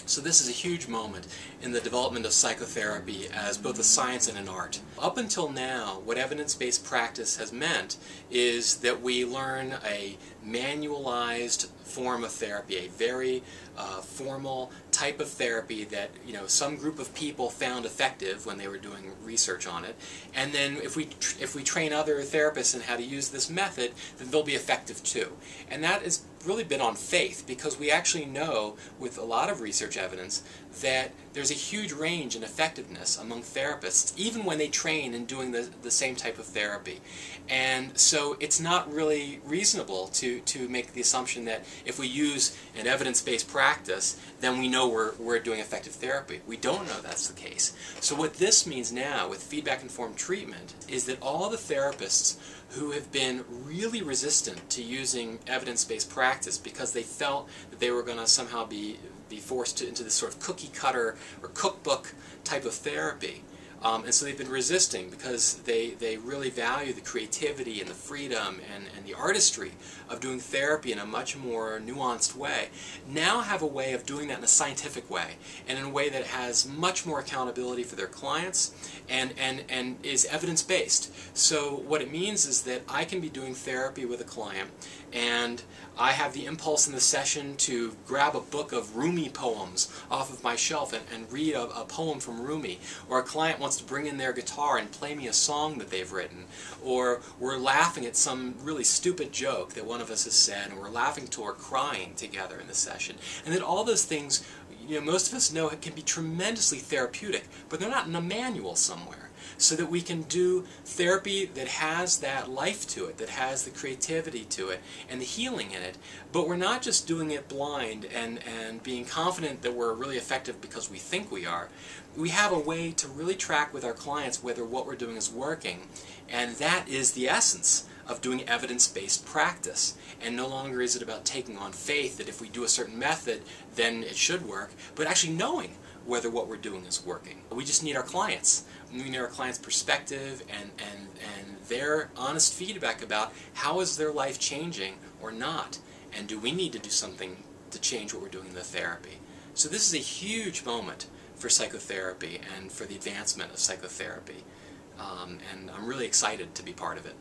So this is a huge moment in the development of psychotherapy as both a science and an art. Up until now, what evidence-based practice has meant is that we learn a manualized form of therapy, a very formal type of therapy that some group of people found effective when they were doing research on it, and then if we train other therapists in how to use this method, then they'll be effective too. And that has really been on faith, because we actually know with a lot of research evidence that there's a huge range in effectiveness among therapists, even when they train in doing the same type of therapy. And so it's not really reasonable to make the assumption that if we use an evidence-based practice, then we know we're doing effective therapy. We don't know that's the case. So what this means now with feedback-informed treatment is that all the therapists who have been really resistant to using evidence-based practice because they felt that they were going to somehow be forced into this sort of cookie-cutter or cookbook type of therapy. And so they've been resisting because they really value the creativity and the freedom and the artistry of doing therapy in a much more nuanced way. Now have a way of doing that in a scientific way, and in a way that has much more accountability for their clients and is evidence-based. So what it means is that I can be doing therapy with a client, and I have the impulse in the session to grab a book of Rumi poems off of my shelf and read a poem from Rumi, or a client wants to bring in their guitar and play me a song that they've written, or we're laughing at some really stupid joke that one of us has said, and we're laughing till we're crying together in the session. And that all those things, most of us know it can be tremendously therapeutic, but they're not in a manual somewhere. So that we can do therapy that has that life to it, that has the creativity to it, and the healing in it, but we're not just doing it blind and being confident that we're really effective because we think we are. We have a way to really track with our clients whether what we're doing is working, and that is the essence of doing evidence-based practice. And no longer is it about taking on faith that if we do a certain method, then it should work, but actually knowing whether what we're doing is working. We just need our clients. We need our clients' perspective and their honest feedback about how is their life changing or not, and do we need to do something to change what we're doing in the therapy. So this is a huge moment for psychotherapy and for the advancement of psychotherapy, and I'm really excited to be part of it.